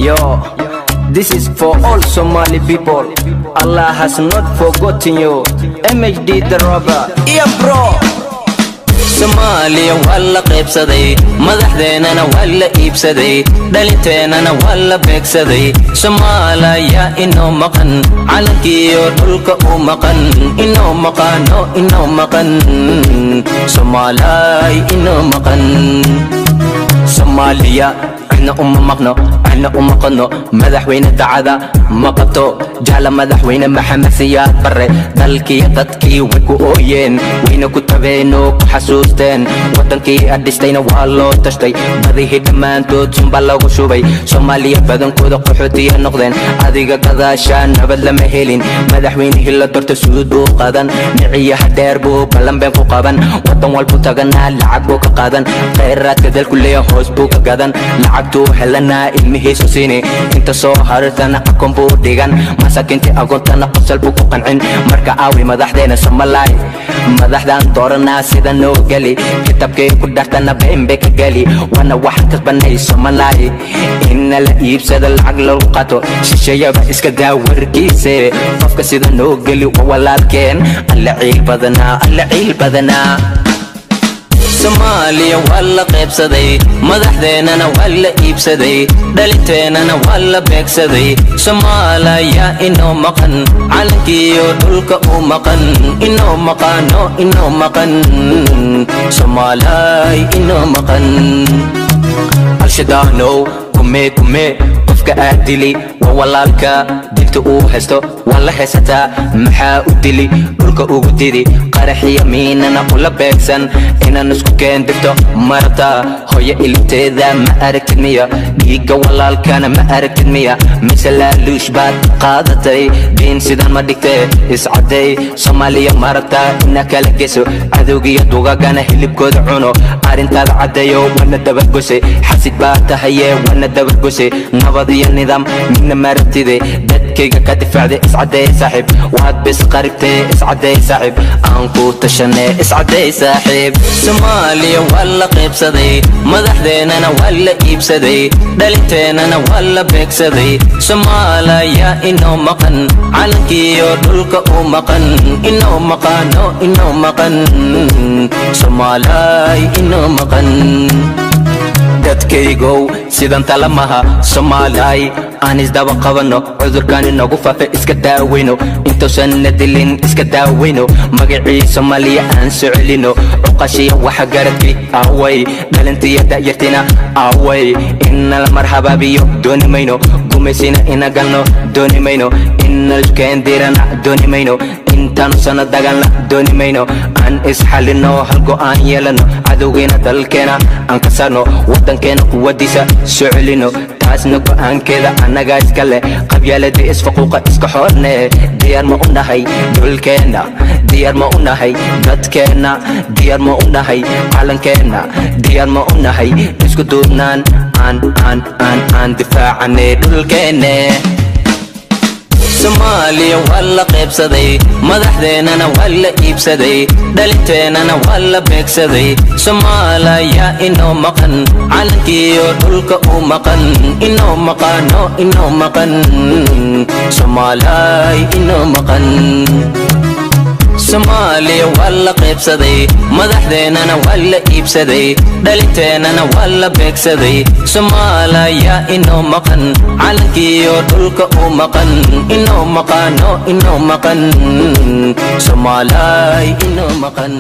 Yo, this is for all Somali people. Allah has not forgotten you. MHD the robber. Yeah bro. Somalia walla qaybsaday madaxdeennana walla iibsaday dhalinteenana walla beegsaday Soomaaliya inoo maqan calankiyo dhulka u maqan inoo maqan Soomaaliya inoo maqan Soomaaliya أنا مقنو أنا مقنو مدحوين دعدا مقطو جعل مدحوين محمد سياد بري دلكي ددكي ويكو أوين وينو كتبينو كحسوستين ودنكي أدستين والو تشتي بديه دمانتو تنبالو شوبي Soomaaliya بدن كودا قحوتي النقدين أديقا قداشان نبد لمهيلين مدحوين هلا دورت سودو قادن نعيه حديربو بلن بينكو قابن ودن والبو تغنى لعقبو كقادن خيرات كدل كلية هوسبو كقادن lacagtu helana ilmihiisu siini inta soo hartana akon buu dhigan masakinti agoontana qosal buu ku qancin marka aawi madaxdeena Soomaaliya madaxdan doorana sida noo gali kitabkay ku dhartana bembe ka gali wana waxaan kasbanay Soomaaliya inna la iibsada lacag loo qato shisheeyaba iska daa warkiise qofka sida noo gali walaalkeen alla ciil badana Soomaaliya walla qaybsaday madaxdeennana walla iibsaday dhalinteenana walla beegsaday Soomaaliya inoo maqan calankiyo dhulka u maqan inoo maqan Soomaaliya inoo maqan alshadaano kume qofka aadili walaalka dinta uu haysto walla haysataa maxaa u dili dhulka ugu didi qaraxiya miinana ula beegsan inaan isku keendirto marata hooyo ilibteeda ma aragtid miya dhiigga walaalkana ma aragtid miya mise laaluush baad qaadatay diin sidan ma dhigtee iscaday Soomaaliya marata ina kala geso cadowgiyo dugaagana hilibkooda cuno arrintaada caddeeyo wana dabargose xasid baa tahaye wana dabargose nabad iyo nidaam midna maragtide dadkayga ka difaacday iscaday saaxiib waad bis qaribtay iscaday saaxiib aan ku tashanay iscaday saaxiib Soomaaliya walla qaybsaday madaxdeennana walla iibsaday dhalinteenana walla beegsaday Soomaaliya inoo maqan calankiyo dhulka u maqan inoo maqan Soomaaliya inoo maqan dadkaygow sidan talamaha Soomaaliya aan isdaba qabano cudurkan inagu faafa iska daaweyno intuusan nadilin iska daaweyno magacii Soomaaliya aan soo celino cuqashiya waxa garadkii away dhalintiya da'yartina away inna la marhababiyo dooni mayno gumaysina ina galno dooni mayno inna iskendirana dooni mayno intaanu sana dagaalna dooni mayno aan isxalino hal go'aan yeelano cadowgeena dalkeena aan ka saarno wadankeena quwadiisa soo celino taasna go'aankeeda annaga iska leh qabyaalada isfaquuqa iska xoorne diyaar ma u nahay dhulkeena diyaar ma u nahay dadkeena diyaar ma u nahay calankeena diyaar ma u nahay isku duubnaan aan difaacane dhulkeena Soomaaliya walla qaybsaday madaxdeennana walla iibsaday dhalinteenana walla beegsaday Soomaaliya inoo maqan calankiyo dhulka u maqan inoo maqan Soomaaliya inoo maqan Soomaaliya walla qaybsaday madaxdeennana walla iibsaday dhalinteenana walla beegsaday Soomaaliya inoo maqan calankiyo dhulka u maqan inoo maqan Soomaaliya inoo maqan